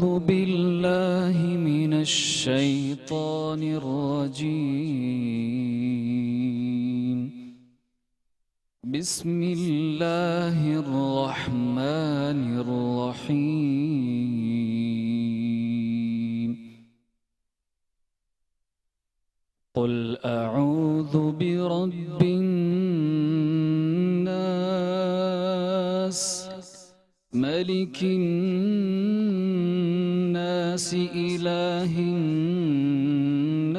أعوذ بالله من الشيطان الرجيم. بسم الله الرحمن الرحيم. قل أعوذ برب الناس ملك الناس إله الناس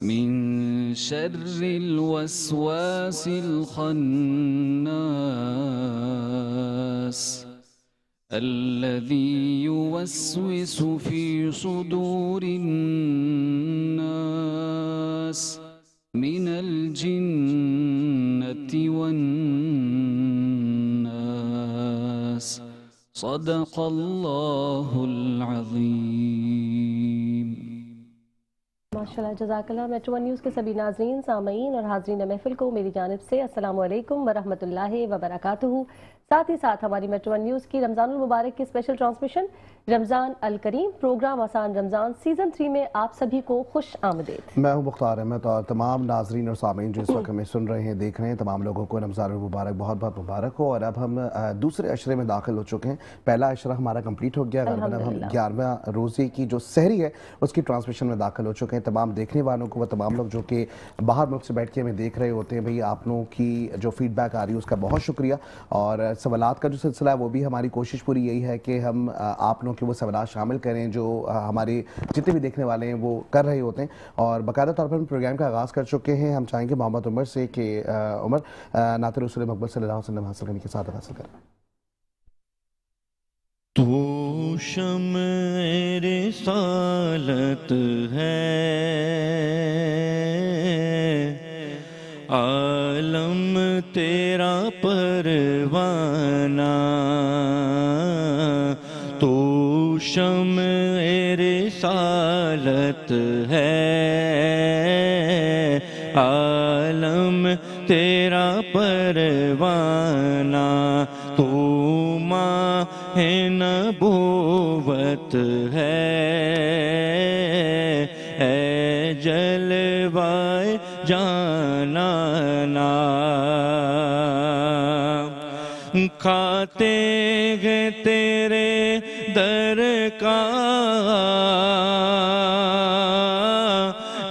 من شر الوسواس الخناس الذي يوسوس في صدور الناس من الجنة والناس. صدق اللہ العظیم. ماشاءاللہ، جزاک اللہ. میٹرو ون نیوز کے سبھی ناظرین، سامعین اور حاضرین محفل کو میری جانب سے السلام علیکم ورحمۃ اللہ وبرکاتہ. ساتھ ہی ساتھ ہماری میٹرو ون نیوز کی رمضان المبارک کی اسپیشل ٹرانسمیشن رمضان الکریم پروگرام آسان رمضان سیزن 3 میں آپ سبھی کو خوش آمدید. میں ہوں مختار احمد اور تمام ناظرین اور سامعین جو اس وقت ہمیں سن رہے ہیں، دیکھ رہے ہیں، تمام لوگوں کو رمضان المبارک بہت بہت مبارک ہو. اور اب ہم دوسرے عشرے میں داخل ہو چکے ہیں. پہلا عشرہ ہمارا کمپلیٹ ہو گیا. اب ہم 11واں روزے کی جو سحری ہے اس کی ٹرانسمیشن میں داخل ہو چکے ہیں. تمام دیکھنے والوں کو، وہ تمام لوگ جو کہ باہر ملک سے بیٹھ کے ہمیں دیکھ رہے ہوتے ہیں، بھئی آپ لوگوں کی جو فیڈ بیک آ رہی ہے اس کا بہت شکریہ. اور سوالات کا جو سلسلہ ہے وہ بھی ہماری کوشش پوری یہی ہے کہ ہم آپ لوگوں کے وہ سوالات شامل کریں جو ہمارے جتنے بھی دیکھنے والے ہیں وہ کر رہے ہوتے ہیں. اور باقاعدہ طور پر ہم پروگرام کا آغاز کر چکے ہیں. ہم چاہیں گے محمد عمر سے کہ عمر نعت رسول مقبول صلی اللہ علیہ وسلم حاصل کرنے کے ساتھ حاصل کریں. تو شمع رسالت ہے، عالم تیرا پروانہ. تو شمع رسالت ہے، عالم تیرا پروانہ. تو ماہ نبوت ہے، اے جلوائے جانانا. کھاتے ہیں تیرے در کا،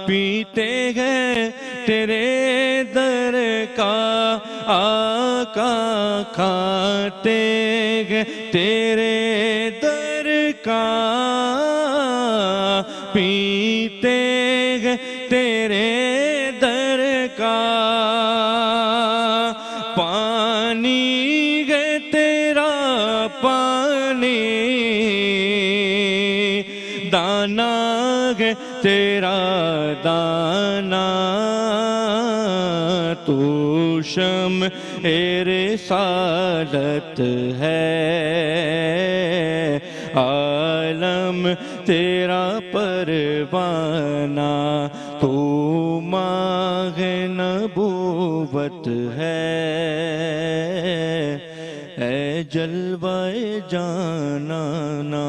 پیتے ہیں تیرے در کا. آقا کھاتے ہیں تیرے در کا، پیتے ہیں تیرے در کا. پانی ہے تیرا پانی، دانا ہے تیرا دانا. تو شمع رسالت ہے، عالم تیرا پروانہ. تو ماہ نبوت ہے، اے جلوائے جانانا.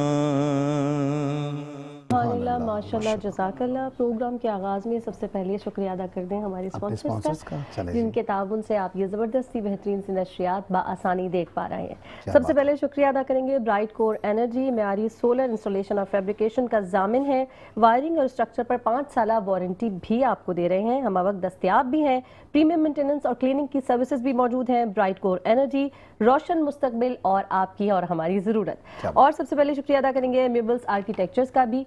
ماشاءاللہ، جزاک اللہ. پروگرام کے آغاز میں سب سے پہلے شکریہ ادا کر دیں ہمارے اسپانسرز کا جن کے تعاون سے آپ یہ زبردستی بہترین سی نشریات بآسانی دیکھ پا رہے ہیں. سب سے پہلے شکریہ ادا کریں گے برائٹ کور انرجی، معیاری سولر انسٹالیشن اور فیبریکیشن کا ضامن ہے. وائرنگ اور اسٹرکچر پر 5 سالہ وارنٹی بھی آپ کو دے رہے ہیں. ہم وقت دستیاب بھی ہیں. پریمیم مینٹیننس اور کلیننگ کی سروسز بھی موجود ہیں. برائٹ کور انرجی، روشن مستقبل اور آپ کی اور ہماری ضرورت. اور سب سے پہلے شکریہ ادا کریں گے میبلز آرکیٹیکچرز کا بھی،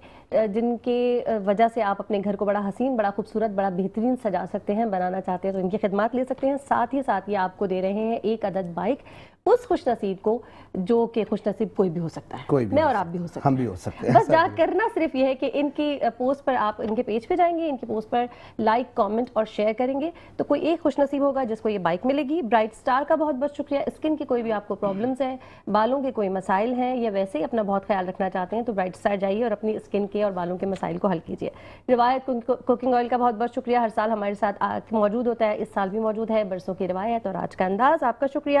جن کے وجہ سے آپ اپنے گھر کو بڑا حسین، بڑا خوبصورت، بڑا بہترین سجا سکتے ہیں. بنانا چاہتے ہیں تو ان کی خدمات لے سکتے ہیں. ساتھ ہی ساتھ یہ آپ کو دے رہے ہیں 1 عدد بائک اس خوش نصیب کو جو کہ خوش نصیب کوئی بھی ہو سکتا ہے. میں اور آپ بھی ہو سکتے ہیں، ہم بھی ہو سکتے ہیں. بس جا کرنا صرف یہ ہے کہ ان کی پوسٹ پر آپ ان کے پیج پہ جائیں گے، ان کی پوسٹ پر لائک، کامنٹ اور شیئر کریں گے تو کوئی ایک خوش نصیب ہوگا جس کو یہ بائک ملے گی. برائٹ سٹار کا بہت بہت شکریہ. اسکن کی کوئی بھی آپ کو پرابلمز ہیں، بالوں کے کوئی مسائل ہیں یا ویسے ہی اپنا بہت خیال رکھنا چاہتے ہیں تو برائٹ سٹار جائیے اور اپنی اسکن کے اور بالوں کے مسائل کو حل کیجیے. روایت کوکنگ آئل کا بہت بہت شکریہ. ہر سال ہمارے ساتھ موجود ہوتا ہے، اس سال بھی موجود ہے. برسوں کی روایت اور آج کا انداز. آپ کا شکریہ.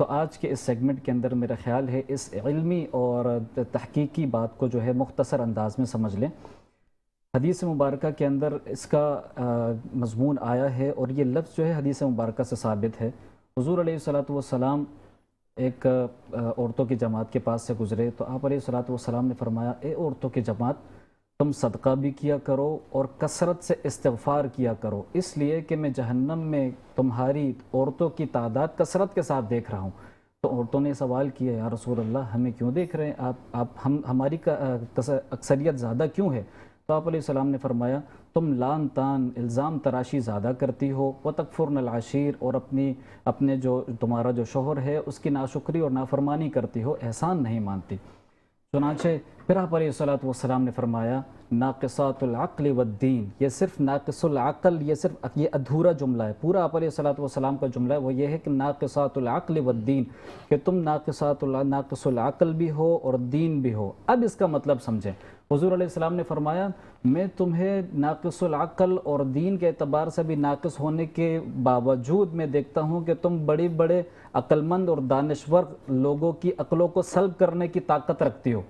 تو آج کے اس سیگمنٹ کے اندر میرا خیال ہے اس علمی اور تحقیقی بات کو جو ہے مختصر انداز میں سمجھ لیں۔ حدیث مبارکہ کے اندر اس کا مضمون آیا ہے اور یہ لفظ جو ہے حدیث مبارکہ سے ثابت ہے۔ حضور علیہ الصلوۃ والسلام ایک عورتوں کی جماعت کے پاس سے گزرے تو آپ علیہ الصلوۃ والسلام نے فرمایا، اے عورتوں کی جماعت، تم صدقہ بھی کیا کرو اور کثرت سے استغفار کیا کرو، اس لیے کہ میں جہنم میں تمہاری عورتوں کی تعداد کثرت کے ساتھ دیکھ رہا ہوں۔ تو عورتوں نے سوال کیا، یا رسول اللہ ہمیں کیوں دیکھ رہے ہیں آپ، ہماری اکثریت زیادہ کیوں ہے؟ تو آپ علیہ السلام نے فرمایا، تم لان تان الزام تراشی زیادہ کرتی ہو، وتکفرن العشیر، اور اپنے جو تمہارا جو شوہر ہے اس کی ناشکری اور نافرمانی کرتی ہو، احسان نہیں مانتی۔ چنانچہ پھر آپ علیہ السلام نے فرمایا، ناقصات العقل والدین، یہ صرف ناقص العقل، یہ ادھورا جملہ ہے، پورا آپ علیہ السلام کا جملہ ہے وہ یہ ہے کہ ناقصات العقل والدین، کہ تم ناقص العقل بھی ہو اور دین بھی ہو۔ اب اس کا مطلب سمجھیں۔ حضور علیہ السلام نے فرمایا، میں تمہیں ناقص العقل اور دین کے اعتبار سے بھی ناقص ہونے کے باوجود میں دیکھتا ہوں کہ تم بڑے بڑے عقل مند اور دانشور لوگوں کی عقلوں کو سلب کرنے کی طاقت رکھتی ہو۔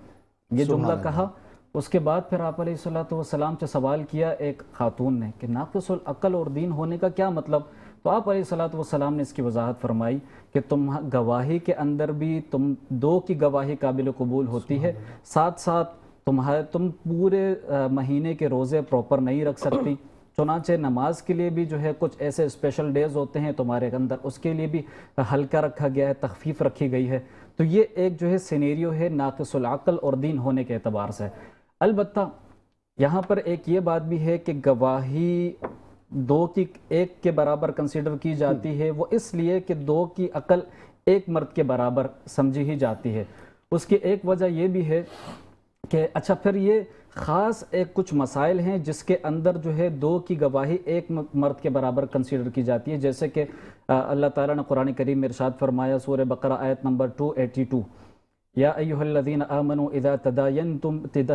یہ جملہ کہا، اس کے بعد پھر آپ علیہ السلام سے سوال کیا ایک خاتون نے کہ ناقص العقل اور دین ہونے کا کیا مطلب؟ تو آپ علیہ السلام نے اس کی وضاحت فرمائی کہ تم گواہی کے اندر بھی تم دو کی گواہی قابل قبول ہوتی ہے، ساتھ ساتھ تم پورے مہینے کے روزے پراپر نہیں رکھ سکتی، چنانچہ نماز کے لیے بھی جو ہے کچھ ایسے اسپیشل ڈیز ہوتے ہیں تمہارے اندر، اس کے لیے بھی ہلکا رکھا گیا ہے، تخفیف رکھی گئی ہے۔ تو یہ ایک جو ہے سینیریو ہے ناقص العقل اور دین ہونے کے اعتبار سے۔ البتہ یہاں پر ایک یہ بات بھی ہے کہ گواہی دو کی ایک کے برابر کنسیڈر کی جاتی ہے، وہ اس لیے کہ دو کی عقل ایک مرد کے برابر سمجھی ہی جاتی ہے۔ اس کی ایک وجہ یہ بھی ہے کہ اچھا پھر یہ خاص ایک کچھ مسائل ہیں جس کے اندر جو ہے دو کی گواہی ایک مرد کے برابر کنسیڈر کی جاتی ہے، جیسے کہ اللہ تعالیٰ نے قرآن کریم میں ارشاد فرمایا سورہ بقرہ آیت نمبر 282، یا ایھا الذین آمنوا اذا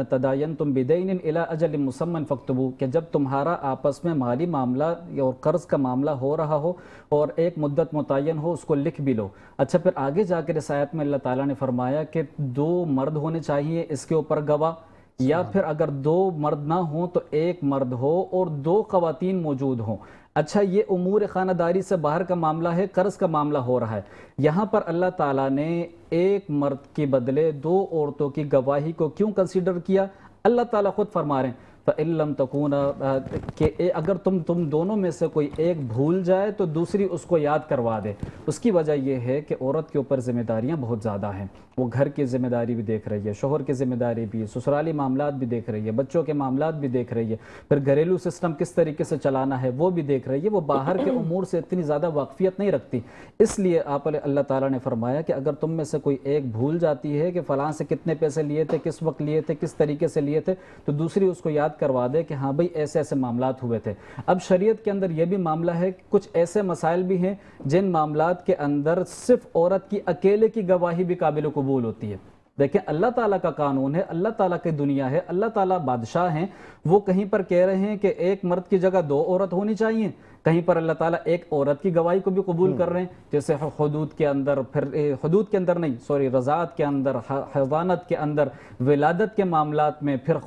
تداینتم بدین الی اجل مسمى فاکتبوہ، کہ جب تمہارا آپس میں مالی معاملہ اور قرض کا معاملہ ہو رہا ہو اور ایک مدت متعین ہو اس کو لکھ بھی لو۔ اچھا پھر آگے جا کر اس آیت میں اللہ تعالیٰ نے فرمایا کہ دو مرد ہونے چاہیے اس کے اوپر گواہ، یا پھر اگر دو مرد نہ ہوں تو ایک مرد ہو اور دو خواتین موجود ہوں۔ اچھا یہ امور خانہ داری سے باہر کا معاملہ ہے، قرض کا معاملہ ہو رہا ہے، یہاں پر اللہ تعالیٰ نے ایک مرد کے بدلے دو عورتوں کی گواہی کو کیوں کنسیڈر کیا؟ اللہ تعالیٰ خود فرما رہے ہیں فَإِن لَمْ تَكُونَا، کہ اگر تم دونوں میں سے کوئی ایک بھول جائے تو دوسری اس کو یاد کروا دے۔ اس کی وجہ یہ ہے کہ عورت کے اوپر ذمہ داریاں بہت زیادہ ہیں، وہ گھر کی ذمہ داری بھی دیکھ رہی ہے، شوہر کی ذمہ داری بھی، سسرالی معاملات بھی دیکھ رہی ہے، بچوں کے معاملات بھی دیکھ رہی ہے، پھر گھریلو سسٹم کس طریقے سے چلانا ہے وہ بھی دیکھ رہی ہے، وہ باہر کے امور سے اتنی زیادہ واقفیت نہیں رکھتی۔ اس لیے اللہ تعالیٰ نے فرمایا کہ اگر تم میں سے کوئی ایک بھول جاتی ہے کہ فلاں سے کتنے پیسے لیے تھے، کس وقت لیے تھے، کس طریقے سے لیے تھے، تو دوسری اس کو یاد کروا دے کہ ہاں بھئی ایسے ایسے معاملات ہوئے تھے۔ اب شریعت کے اندر یہ بھی معاملہ ہے کہ کچھ ایسے مسائل بھی ہیں جن معاملات کے اندر صرف عورت کی اکیلے کی گواہی بھی قابل قبول ہوتی ہے۔ دیکھیں اللہ تعالیٰ کا قانون ہے، اللہ تعالیٰ کی دنیا ہے، اللہ تعالیٰ بادشاہ ہیں، وہ کہیں پر کہہ رہے ہیں کہ ایک مرد کی جگہ دو عورت ہونی چاہیے، کہیں پر اللہ تعالیٰ ایک عورت کی گواہی کو بھی قبول کر رہے ہیں، جیسے حدود کے اندر، پھر حدود کے اندر نہیں رضاعت کے اندر، حضانت کے اندر، ولادت کے معاملات میں، پھر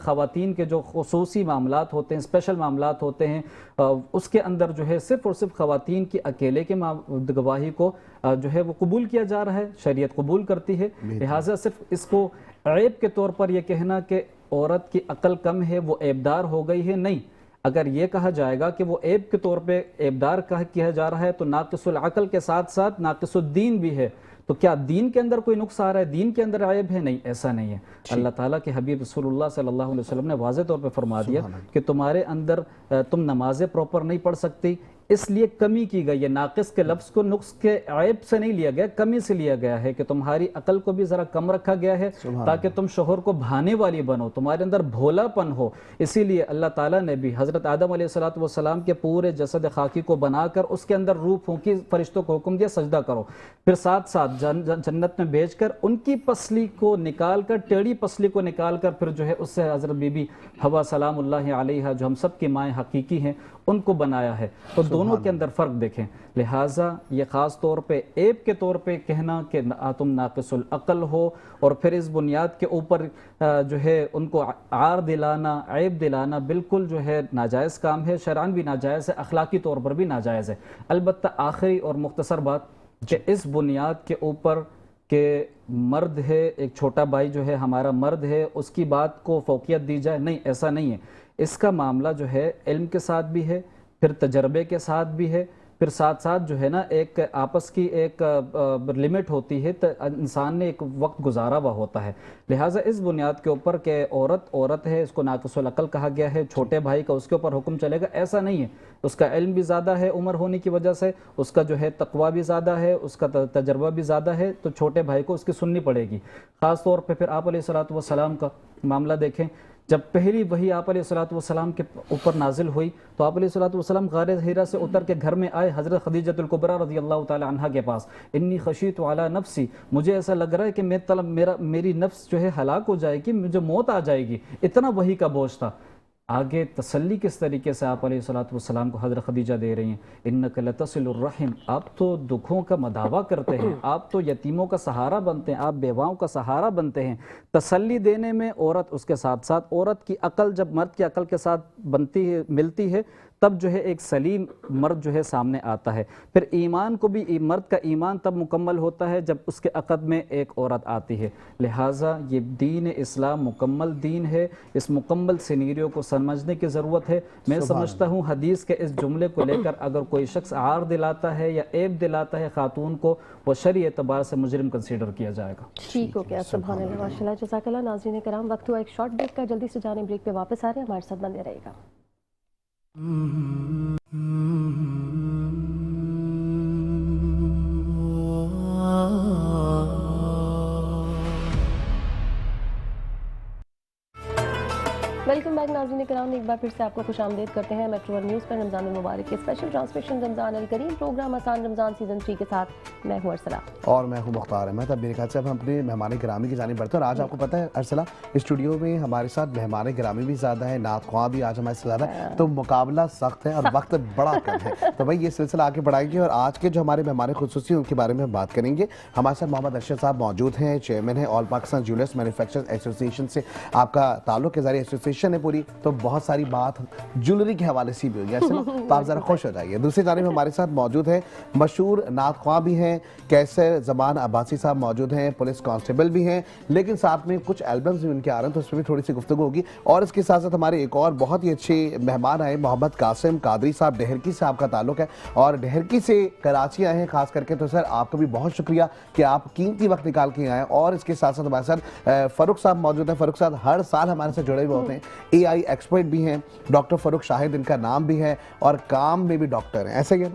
خواتین کے جو خصوصی معاملات ہوتے ہیں، اسپیشل معاملات ہوتے ہیں، اس کے اندر جو ہے صرف اور صرف خواتین کی اکیلے کے گواہی کو جو ہے وہ قبول کیا جا رہا ہے، شریعت قبول کرتی ہے۔ لہٰذا صرف اس کو عیب کے طور پر یہ کہنا کہ عورت کی عقل کم ہے وہ عیبدار ہو گئی ہے، نہیں۔ اگر یہ کہا جائے گا کہ وہ عیب کے طور پہ عیبدار کیا جا رہا ہے تو ناقص العقل کے ساتھ ساتھ ناقص الدین بھی ہے، تو کیا دین کے اندر کوئی نقص آ رہا ہے، دین کے اندر عیب ہے؟ نہیں، ایسا نہیں ہے۔ اللہ تعالیٰ کے حبیب رسول اللہ صلی اللہ علیہ وسلم نے واضح طور پہ فرما دیا کہ تمہارے اندر تم نمازیں پراپر نہیں پڑھ سکتی، اس لیے کمی کی گئی ہے۔ ناقص کے لفظ کو نقص کے عیب سے نہیں لیا گیا، کمی سے لیا گیا ہے کہ تمہاری عقل کو بھی ذرا کم رکھا گیا ہے تاکہ تم شوہر کو بھانے والی بنو، تمہارے اندر بھولا پن ہو۔ اسی لیے اللہ تعالیٰ نے بھی حضرت آدم علیہ السلام کے پورے جسد خاکی کو بنا کر اس کے اندر روح پھونکی، فرشتوں کو حکم دیا سجدہ کرو، پھر ساتھ ساتھ جنت میں بھیج کر ان کی پسلی کو نکال کر، ٹیڑھی پسلی کو نکال کر پھر جو ہے اس سے حضرت بی بی حوا سلام اللہ علیہا جو ہم سب کی مائیں حقیقی ہیں ان کو بنایا ہے۔ تو دونوں کے اندر فرق دیکھیں. لہٰذا یہ خاص طور پہ عیب کے طور پہ کہنا کہ تم ناقص العقل ہو اور پھر اس بنیاد کے اوپر جو ہے ان کو عار دلانا، عیب دلانا بالکل جو ہے ناجائز کام ہے، شرعاً بھی ناجائز ہے، اخلاقی طور پر بھی ناجائز ہے. البتہ آخری اور مختصر بات کہ اس بنیاد کے اوپر کہ مرد ہے، ایک چھوٹا بھائی جو ہے ہمارا مرد ہے، اس کی بات کو فوقیت دی جائے، نہیں، ایسا نہیں ہے. اس کا معاملہ جو ہے علم کے ساتھ بھی ہے، پھر تجربے کے ساتھ بھی ہے، پھر ساتھ ساتھ جو ہے نا ایک آپس کی ایک لمٹ ہوتی ہے، انسان نے ایک وقت گزارا ہوا ہوتا ہے. لہٰذا اس بنیاد کے اوپر کہ عورت ہے، اس کو ناقص العقل کہا گیا ہے، چھوٹے بھائی کا اس کے اوپر حکم چلے گا، ایسا نہیں ہے. اس کا علم بھی زیادہ ہے عمر ہونے کی وجہ سے، اس کا جو ہے تقویٰ بھی زیادہ ہے، اس کا تجربہ بھی زیادہ ہے، تو چھوٹے بھائی کو اس کی سننی پڑے گی. خاص طور پہ پھر آپ علیہ الصلوۃ والسلام کا معاملہ دیکھیں. جب پہلی وحی آپ علیہ الصلوۃ والسلام کے اوپر نازل ہوئی تو آپ علیہ الصلوۃ والسلام غار حرا سے اتر کے گھر میں آئے حضرت خدیجہ الکبریٰ رضی اللہ تعالی عنہا کے پاس. انی خشیت علی نفسی، مجھے ایسا لگ رہا ہے کہ میری نفس جو ہے ہلاک ہو جائے گی، مجھے موت آ جائے گی، اتنا وحی کا بوجھ تھا. آگے تسلی کس طریقے سے آپ علیہ الصلوۃ والسلام کو حضرت خدیجہ دے رہی ہیں، انک لتصل الرحم، آپ تو دکھوں کا مداوع کرتے ہیں، آپ تو یتیموں کا سہارا بنتے ہیں، آپ بیواؤں کا سہارا بنتے ہیں. تسلی دینے میں عورت، اس کے ساتھ ساتھ عورت کی عقل جب مرد کی عقل کے ساتھ بنتی ہے، ملتی ہے، تب جو ہے ایک سلیم مرد جو ہے سامنے آتا ہے. پھر ایمان کو بھی، مرد کا ایمان تب مکمل ہوتا ہے جب اس کے عقد میں ایک عورت آتی ہے. لہٰذا یہ دین اسلام مکمل دین ہے، اس مکمل سینیریو کو سمجھنے کی ضرورت ہے. میں سمجھتا ہوں حدیث کے اس جملے کو لے کر اگر کوئی شخص عار دلاتا ہے یا عیب دلاتا ہے خاتون کو، وہ شرعی اعتبار سے مجرم کنسیڈر کیا جائے گا. ٹھیک ہو گیا، سبحان اللہ، ماشاء اللہ، جزاک اللہ. ناظرین کرام، وقت ہوا ایک شارٹ بریک کا، جلدی سے جانے بریک پہ واپس آ رہے ہیں، ہمارے ساتھ بنے رہے گا. ویلکم بیک ناظرین کرام، ایک بار پھر سے آپ کو خوش آمدید کرتے ہیں میٹرو ون نیوز پر. رمضان المبارک کے اسپیشل ٹرانسمیشن رمضان الکریم پروگرام آسان رمضان سیزن 3 کے ساتھ میں ہوں ارسلہ اور میں ہوں مختار احمد. اب میرے خیال سے اب ہم اپنے مہمان گرامی کی جانب بڑھتے ہیں. اور آج آپ کو پتہ ہے ارسلہ، اسٹوڈیو میں ہمارے ساتھ مہمان گرامی بھی زیادہ ہیں، نعت خواں بھی آج ہمارے ساتھ زیادہ ہے، تو مقابلہ سخت ہے اور وقت بڑا کم ہے. تو بھائی یہ سلسلہ آگے بڑھائیں گے اور آج کے جو ہمارے مہمان خصوصی ان کے بارے میں بات کریں گے. ہمارے ساتھ محمد ارشد صاحب موجود ہیں، چیئرمین ہیں آل پاکستان جیولرز مینوفیکچررز ایسوسیشن سے. آپ کا تعلق ہے، ظاہر ایسوسیشن ہے پوری، تو بہت ساری بات جولری کے حوالے سے بھی ہوئی ہے، تو آپ ذرا خوش ہو جائیے. دوسری جانب ہمارے ساتھ موجود ہے مشہور نعت خواں بھی ہیں، کیسر زبان عباسی صاحب موجود ہیں، پولیس کانسٹیبل بھی ہیں، لیکن ساتھ میں کچھ البمز بھی ان کے آ رہے ہیں، تو اس میں بھی تھوڑی سی گفتگو ہوگی. اور اس کے ساتھ ساتھ ہمارے ایک اور بہت ہی اچھے مہمان آئے، محمد قاسم قادری صاحب، ڈہرکی سے آپ کا تعلق ہے اور ڈہرکی سے کراچی آئے ہیں خاص کر کے. تو سر آپ کا بھی بہت شکریہ کہ آپ قیمتی وقت نکال کے آئے. اور اس کے ساتھ ساتھ ہمارے ساتھ فاروق صاحب موجود ہیں. فاروق صاحب ہر سال ہمارے ساتھ جڑے ہوئے ہوتے ہیں، اے آئی ایکسپرٹ بھی ہیں، ڈاکٹر فاروق شاہد ان کا نام بھی ہے اور کام میں بھی ڈاکٹر ہیں، ایسا ہی ہے.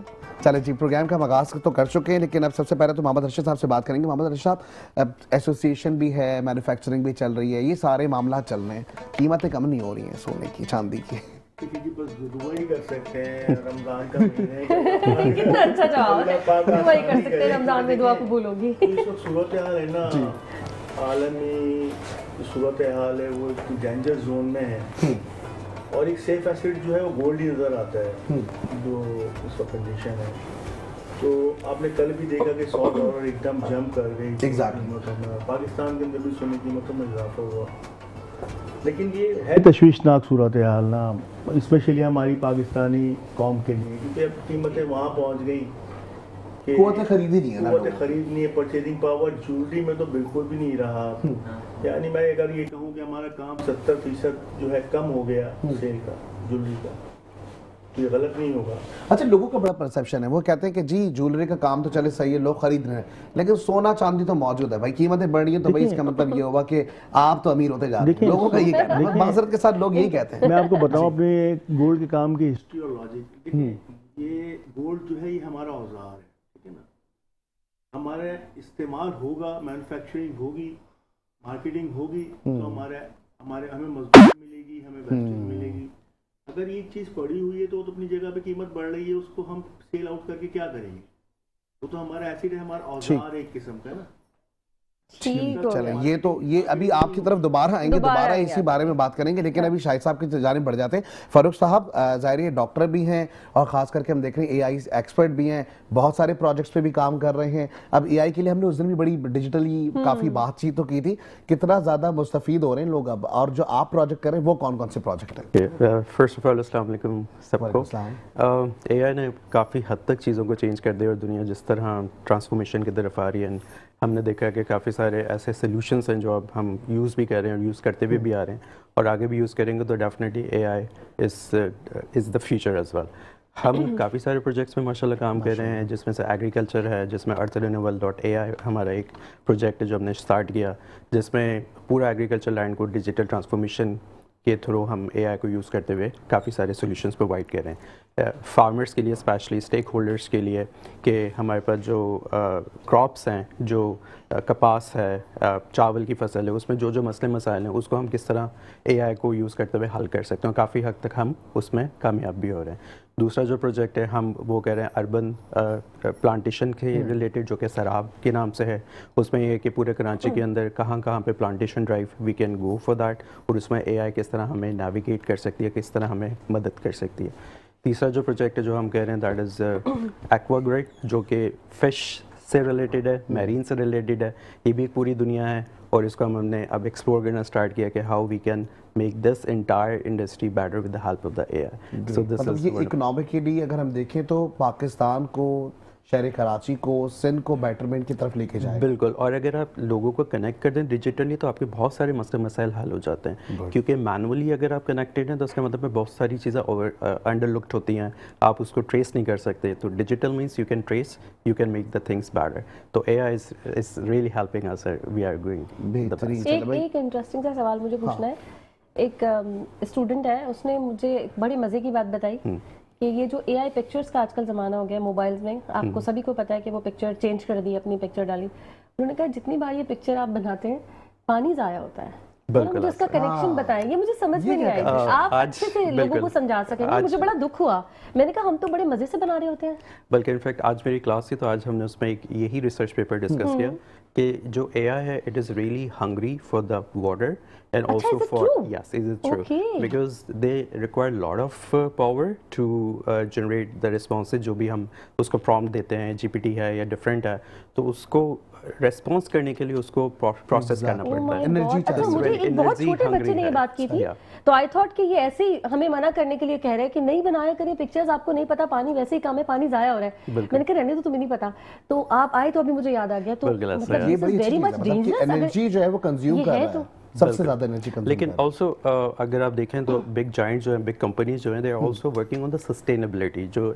چلے جی، پروگرام کا آغاز تو کر چکے ہیں، لیکن اب سب سے پہلے تو محمد ارشد صاحب سے بات کریں گے. محمد ارشد صاحب، ایسوسیشن بھی ہے، مینوفیکچرنگ بھی چل رہی ہے، یہ سارے معاملات چل رہے ہیں، قیمتیں کم نہیں ہو رہی ہیں سونے کی چاندی کی. بس دعا ہی کر سکتے ہیں رمضان کا مہینے کتنا اچھا جواب ہے، دعا ہی کر سکتے ہیں، رمضان میں دعا قبول ہوگی. اس وقت صورتحال ہے نا، عالمی صورتحال ہے، وہ ایک ڈینجر زون میں ہے اور ایک سیف ایسٹ جو ہے وہ گولڈ ہی نظر آتا ہے جو اس وقت کنڈیشن ہے. تو آپ نے کل بھی دیکھا کہ $100 ایک دم جمپ کر گئی قیمتوں میں، پاکستان کے اندر بھی سونے قیمتوں میں اضافہ ہوا. لیکن یہ ہے تشویشناک صورتحال نا، اسپیشلی ہماری پاکستانی قوم کے لیے، کیونکہ اب قیمتیں وہاں پہنچ گئی کہ قوتیں خریدی نہیں ہے، قوتیں خریدنی ہے، پرچیزنگ پاور جولری میں تو بالکل بھی نہیں رہا. یعنی میں اگر یہ کہوں کہ ہمارا کام 70% جو ہے کم ہو گیا سیل کا، جولری کا، یہ غلط نہیں ہوگا. اچھا، لوگوں کا بڑا پرسیپشن ہے، وہ کہتے ہیں کہ جی جولری کا کام تو چلے صحیح ہے، لوگ خرید رہے ہیں، لیکن سونا چاندی تو موجود ہے بھائی، قیمتیں بڑھ رہی ہیں، تو بھائی اس کا مطلب یہ ہوگا کہ آپ تو امیر ہوتے جا رہے ہیں. لوگوں کا یہ کہنا ہے، معذرت کے ساتھ لوگ یہی کہتے ہیں. میں آپ کو بتاؤں اپنے گولڈ کے کام کی ہسٹری اور لاجک. دیکھیں، یہ گولڈ جو ہے یہ ہمارا اوزار ہے، ٹھیک ہے نا، ہمارا استعمال ہوگا، مینوفیکچرنگ ہوگی، مارکیٹنگ ہوگی، تو ہمیں مزدوری ملے گی، ہمیں ویسٹنگ ملے گی. اگر یہ چیز پڑی ہوئی ہے تو اپنی جگہ پہ قیمت بڑھ رہی ہے، اس کو ہم سیل آؤٹ کر کے کیا کریں گے؟ وہ تو ہمارا ایسیڈ ہے، ہمارا اوزار ایک قسم کا نا. چلیں یہ ابھی آپ کی طرف دوبارہ آئیں گے, دوبارہ اسی بارے میں بات کریں گے, لیکن ابھی شاہد صاحب کی جانب بڑھ جاتے ہیں. فاروق صاحب ظاہر ہے ڈاکٹر بھی ہیں اور خاص کر کے ہم دیکھ رہے ہیں اے آئی ایکسپرٹ بھی ہیں, بہت سارے پروجیکٹس پہ بھی کام کر رہے ہیں. اب اے آئی کے لیے ہم نے اس دن بھی بڑی ڈیجیٹلی کافی بات چیت تو کی تھی, کتنا زیادہ مستفید ہو رہے ہیں لوگ اب, اور جو آپ پروجیکٹ کر رہے ہیں وہ کون کون سے پروجیکٹ ہیں؟ فرسٹ آف آل السلام علیکم سب کو. اے آئی نے کافی حد تک چیزوں کو چینج کر دیا, اور دنیا جس طرح ٹرانسفارمیشن کی طرف آ رہی ہے, ہم نے دیکھا کہ کافی سارے ایسے سلوشنس ہیں جو اب ہم یوز بھی کر رہے ہیں اور یوز کرتے بھی آ رہے ہیں, اور آگے بھی یوز کریں گے. تو definitely A I is the future as well. ہم کافی سارے پروجیکٹس میں ماشاء اللہ کام کر رہے ہیں, جس میں سے ایگریکلچر ہے, جس میں earthrrenewal.ai ہمارا ایک پروجیکٹ ہے جو ہم نے اسٹارٹ کیا, جس میں پورا ایگریکلچر لینڈ کو ڈیجیٹل ٹرانسفارمیشن کے تھرو ہم اے آئی کو یوز کرتے ہوئے کافی سارے سولوشنس پرووائڈ کر رہے ہیں فارمرس کے لیے, اسپیشلی اسٹیک ہولڈرس کے لیے, کہ ہمارے پاس جو کراپس ہیں, جو کپاس ہے, چاول کی فصل ہے, اس میں جو مسئلے مسائل ہیں اس کو ہم کس طرح اے آئی کو یوز کرتے ہوئے حل کر سکتے ہیں. کافی حد تک ہم اس میں کامیاب بھی ہو رہے ہیں. دوسرا جو پروجیکٹ ہے ہم وہ کہہ رہے ہیں اربن پلانٹیشن کے ریلیٹڈ, جو کہ سراب کے نام سے ہے. اس میں یہ ہے کہ پورے کراچی کے اندر کہاں پہ plantation drive we can go for that, اور اس میں اے آئی کس طرح ہمیں نیویگیٹ کر سکتی ہے, کس طرح ہمیں مدد کر سکتی ہے. تیسرا جو پروجیکٹ ہے جو ہم کہہ رہے ہیں دیٹ از ایکوا گریڈ, جو کہ فش سے ریلیٹڈ ہے, میرین سے ریلیٹڈ ہے. یہ بھی ایک پوری دنیا ہے, اور اس کو ہم نے اب ایکسپلور کرنا اسٹارٹ کیا کہ how we can make this entire industry better with the help of the A I. So this is یہ اکنامکلی اگر ہم دیکھیں تو پاکستان کو, شہر کراچی کو, سندھ کو بیٹرمنٹ کی طرف لے کے جائے. بالکل, اور اگر آپ لوگوں کو کنیکٹ کر دیں ڈیجیٹلی تو آپ کے بہت سارے مسئلے مسائل حل ہو جاتے ہیں, کیونکہ مینولی اگر آپ کنیکٹڈ ہیں تو اس کا مطلب ہے بہت ساری چیزیں انڈر لکڈ ہوتی ہیں, آپ اس کو ٹریس نہیں کر سکتے. تو digital means you can trace, you can make the things better. تو A I is really helping us, we are going. ایک انٹرسٹنگ سا سوال مجھے پوچھنا ہے. ایک اسٹوڈنٹ ہے, اس نے مجھے بڑی مزے کی بات بتائی کہ یہ جو اے آئی پکچرز کا آج کل زمانہ ہو گیا موبائلز میں, آپ کو سبھی کو پتا ہے کہ وہ پکچر چینج کر دی, اپنی پکچر ڈالی. انہوں نے کہا جتنی بار یہ پکچر آپ بناتے ہیں پانی ضائع ہوتا ہے. مجھے اس کا کنیکشن بتائیں, یہ مجھے سمجھ میں نہیں آئی. آپ اچھے سے لوگوں کو سمجھا سکیں گے. مجھے بڑا دکھ ہوا, میں نے کہا ہم تو بڑے مزے سے بنا رہے ہوتے ہیں. بلکہ انفیکٹ آج میری کلاس تھی تو آج ہم نے اس میں ایک یہی ریسرچ پیپر ڈسکس کیا کہ جو اے آئی ہے it is really hungry for the water and also for yes, is it true? Because they require a lot of power to generate the responses. جو بھی ہم اس کو prompt دیتے ہیں, GPT ہے یا different ہے, تو اس کو ریسپانس کرنے کے لیے اس کو پروسیس کرنا پڑتا ہے. اچھا, مجھے ایک بہت چھوٹے بچے نے یہ بات کی تھی, تو آئی تھاٹ کہ یہ ایسے ہی ہمیں منع کرنے کے لیے کہہ رہے ہیں کہ نہیں بنایا کریں پکچرز, آپ کو نہیں پتا پانی ویسے ہی کام ہے, پانی ضائع ہو رہا ہے. میں نے کہا رہنے تو تمہیں نہیں پتا. تو آپ آئے تو ابھی مجھے یاد آ گیا. تو یہ بڑی ویری مچ ڈینجرس انرجی جو ہے وہ کنزیوم کر رہا ہے, سب سے زیادہ انرجی کنزیوم. لیکن آلسو اگر آپ دیکھیں تو بگ جائنٹ جو ہیں, بگ کمپنیز جو ہیں, they are also working on the sustainability. جو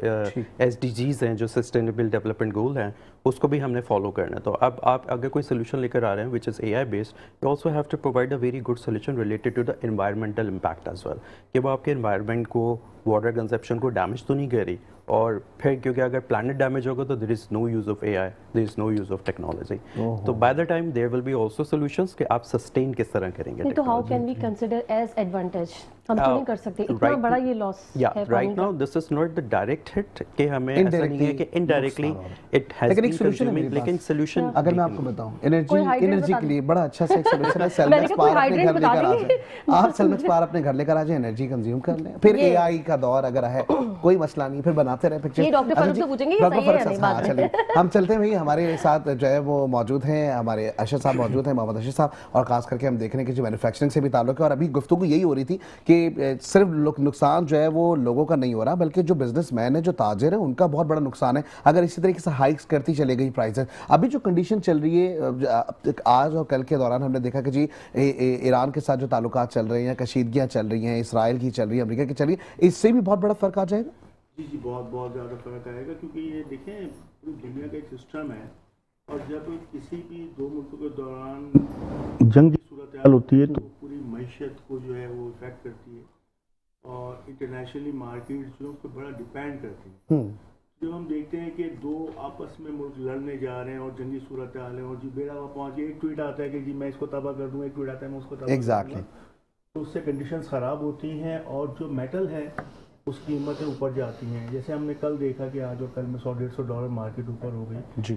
ایس ڈی جیز ہیں, جو سسٹینیبل ڈیولپمنٹ گول ہیں, اس کو بھی ہم نے فالو کرنا ہے. تو اب آپ اگر کوئی سولوشن لے کر آ رہے ہیں which is A I based, you also have to provide a very good solution related to the environmental impact as well, کہ وہ آپ کے انوائرمنٹ کو, واٹر کنزپشن کو ڈیمیج تو نہیں کر رہی. اور پھر کیونکہ اگر پلانٹ ڈیمیج ہوگا تو there is no use of A I, there is no use of technology. تو by the time there will be also solutions کہ آپ سسٹین کس طرح کریں گے. تو how can we consider as advantage, ہم تو نہیں کر سکتے اتنا بڑا یہ لاس ہے. Right now this is not the direct hit, کہ ہمیں ایسا نہیں ہے کہ indirectly it has been consuming, لیکن سولوشن اگر میں آپ کو بتاؤں انرجی کے لیے بڑا اچھا سا ایک سولوشن ہے. سیلمکس پار اپنے گھر لے کر آ جائیں, آپ سیلمکس پار اپنے گھر لے کر آ جائیں, انرجی کنزیوم کر لیں. پھر اے آئی کا دور اگر ہے کوئی مسئلہ نہیں, پھر بناتے رہے پکچر. ہم چلتے ہیں بھائی, ہمارے ساتھ جو ہے وہ موجود ہیں ہمارے اشرف صاحب موجود ہیں, محمد اشرف صاحب, اور خاص کر کے ہم دیکھ رہے ہیں کہ جو مینوفیکچرنگ سے بھی تعلق ہے. اور ابھی گفتگو یہی ہو رہی تھی کہ صرف نقصان جو ہے وہ لوگوں کا نہیں ہو رہا, بلکہ جو بزنس مین ہے, جو تاجر ہے, ان کا بہت بڑا نقصان ہے اگر اسی طریقے سے ہائیکس کرتی چلے گئی پرائسز. ابھی جو کنڈیشن چل رہی ہے آج اور کل کے دوران, ہم نے دیکھا کہ جی ایران کے ساتھ جو تعلقات چل رہے ہیں, کشیدگیاں چل رہی ہیں, اسرائیل کی چل رہی ہیں, امریکہ کی چل رہی ہے, اس سے بھی بہت بڑا فرق آ جائے گا. جی بہت زیادہ فرق آئے گا, کیونکہ یہ دیکھیں پوری دنیا کا ایک سسٹم ہے, اور جب کسی بھی دو ملکوں کے دوران جنگی صورتحال ہوتی ہے تو پوری معیشت کو جو ہے وہ افیکٹ کرتی ہے, اور انٹرنیشنلی مارکیٹ جو اس پہ بڑا ڈپینڈ کرتی ہے. جب ہم دیکھتے ہیں کہ دو آپس میں ملک لڑنے جا رہے ہیں اور جنگی صورتحال ہیں, اور جی بیڑا وہاں پہنچ گیا, ایک ٹویٹ آتا ہے کہ جی میں اس کو تباہ کر دوں, ایک ٹویٹ آتا ہے میں اس کو تباہ کر دوں, تو اس سے کنڈیشنز خراب ہوتی ہیں, اور جو میٹل ہے اس کی قیمتیں اوپر جاتی ہیں. جیسے ہم نے کل دیکھا کہ آج اور کل میں $100-150 مارکیٹ اوپر ہو گئی. جی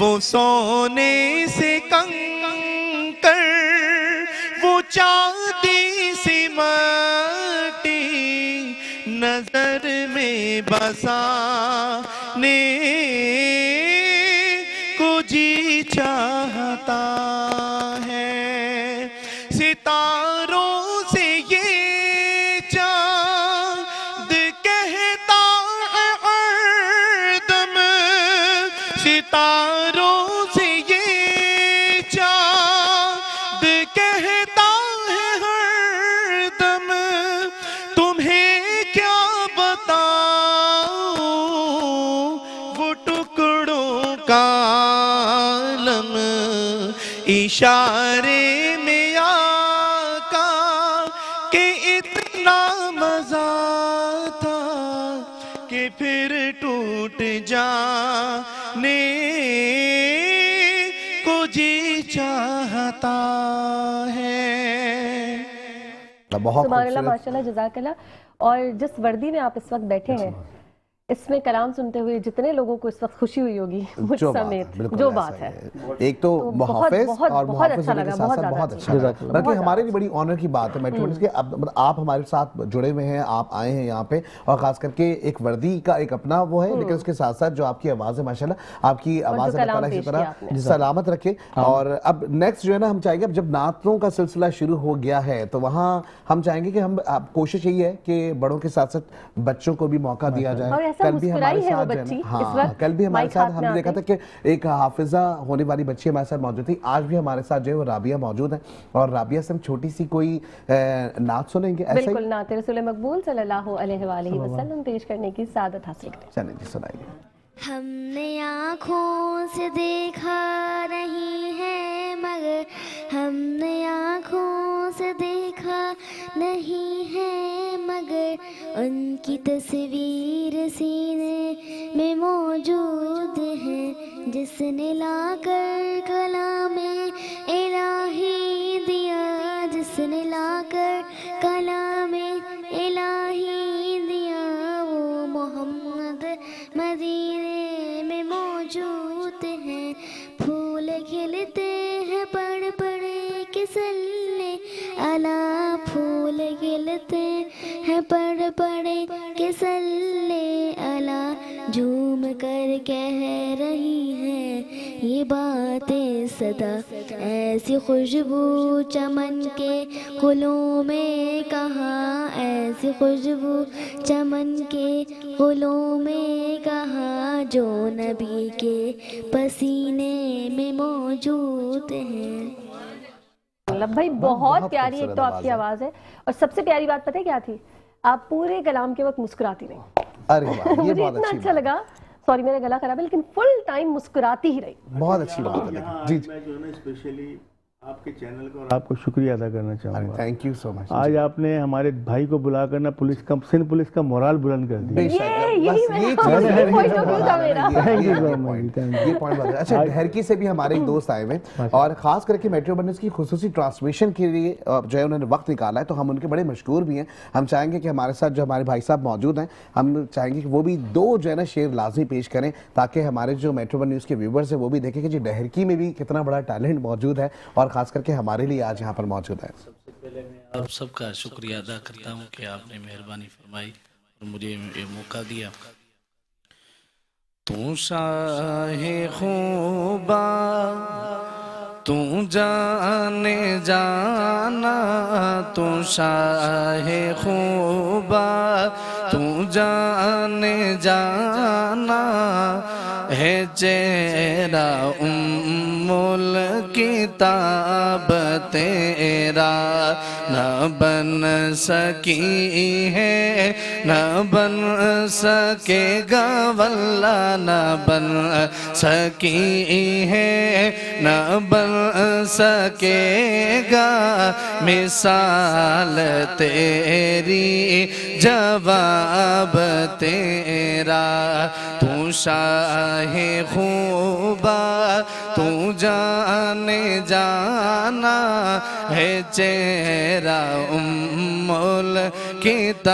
وہ سونے سے کنکر، وہ چاندی سی مٹی نظر میں بسانے کو جی چاہتا ہے، ستاروں سے یہ چاند کہتا ہے ہر دم، ستاروں سے یہ چاند کہتا ہے ہر دم، تمہیں کیا بتاؤں وہ ٹکڑوں کا عالم، اشارے میں آقا کہ اتنا مزہ تھا کہ پھر ٹوٹ جانے کو جی چاہتا ہے۔ بہت سبحان اللہ، ماشاء اللہ، جزاک اللہ۔ اور جس وردی میں آپ اس وقت بیٹھے ہیں، اس میں کلام سنتے ہوئے جتنے لوگوں کو اس وقت خوشی ہوئی ہوگی مجھ سمیت، جو بات ہے، ایک تو محافظ اور بہت محافظ اچھا ہونے کے لگا، ساتھ ساتھ بہت اچھا لگا، بلکہ ہمارے لیے بڑی آنر کی بات ہے میٹرونیز کے آپ ہمارے ساتھ جڑے ہوئے ہیں، آپ آئے ہیں یہاں پہ، اور خاص کر کے ایک وردی کا ایک اپنا وہ ہے، لیکن اس کے ساتھ ساتھ جو آپ کی آواز ہے ماشاءاللہ، آپ کی آواز اللہ تعالیٰ اسی طرح سلامت رکھے۔ اور اب نیکسٹ جو ہے نا، ہم چاہیں گے اب جب نعتوں کا سلسلہ شروع ہو گیا ہے تو وہاں ہم چاہیں گے کہ ہم کوشش یہی ہے کہ بڑوں کے ساتھ ساتھ بچوں کو بھی موقع دیا جائے۔ کل بھی ہمارے ساتھ کل بھی ہمارے ساتھ ہم نے دیکھا تھا کہ ایک حافظہ ہونے والی بچی ہمارے ساتھ موجود تھی، آج بھی ہمارے ساتھ جو ہے وہ رابعہ موجود ہے، اور رابعہ سے ہم چھوٹی سی کوئی نعت سنیں گے، ایسا بالکل نعت رسول مقبول صلی اللہ علیہ وآلہ وسلم پیش کرنے کی سعادت حاصل کریں۔ چلیں جی سنائیے۔ ہم نے آنکھوں سے دیکھا نہیں ہے مگر، ہم نے آنکھوں سے دیکھا نہیں ہے مگر، ان کی تصویر سینے میں موجود ہے، جس نے لا کر کلام الہی دیا، جس نے لا کر کلام الہی دیا، وہ محمد مدینے میں موجود ہیں، پھول کھلتے ہیں پڑھ پڑھ کے صلی علی، پھول کھلتے ہیں پڑھ پڑھ کے صلی علی، جھوم کر کہہ رہی ہیں یہ باتیں صدا، ایسی خوشبو چمن کے گلوں میں کہاں، ایسی خوشبو چمن کے گلوں میں کہاں، جو نبی کے پسینے میں موجود ہیں۔ بھائی بہت پیاری ایک تو آپ کی آواز ہے، اور سب سے پیاری بات پتہ ہے کیا تھی؟ آپ پورے کلام کے وقت مسکراتی رہی، مجھے اتنا اچھا لگا، سوری میرا گلا خراب ہے، لیکن فل ٹائم مسکراتی ہی رہی، بہت اچھی بات ہے۔ جی میں جو ہے نا اسپیشلی آپ کے چینل کو آپ کو شکریہ ادا کرنا چاہوں گا، تھینک یو سو مچ۔ آج آپ نے ہمارے بھائی کو بلا کر نا سندھ پولیس کا مورال بلند کر دیا۔ اچھا، ڈھرکی سے بھی ہمارے ایک دوست آئے ہوئے، اور خاص کر کے میٹرو بنس کی خصوصی ٹرانسمیشن کے لیے جو ہے انہوں نے وقت نکالا ہے، تو ہم ان کے بڑے مشکور بھی ہیں۔ ہم چاہیں گے کہ ہمارے ساتھ جو ہمارے بھائی صاحب موجود ہیں، ہم چاہیں گے کہ وہ بھی دو جو ہے نا شعر لازمی پیش کریں، تاکہ ہمارے جو میٹرو ون نیوز کے ویورز ہیں وہ بھی دیکھیں کہ جی ڈھرکی میں بھی کتنا بڑا ٹیلنٹ موجود ہے، اور خاص کر کے ہمارے لیے آج یہاں پر موجود ہے۔ سب سے پہلے میں آپ سب کا شکریہ ادا کرتا ہوں کہ آپ نے مہربانی فرمائی اور مجھے یہ موقع دیا۔ تو شاہ خوبا تو جانے جانا، تو شاہ خوبا تو جانے جانا، ہے چہرہ الکتاب تیرا، نہ بن سکی ہے نہ بن سکے گا، واللہ نہ بن سکی ہے نہ بن سکے گا، مثال تیری جواب تیرا، تو شاہ خوبا تو جانے جانا، ہے چہرہ الکتاب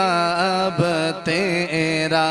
تیرا،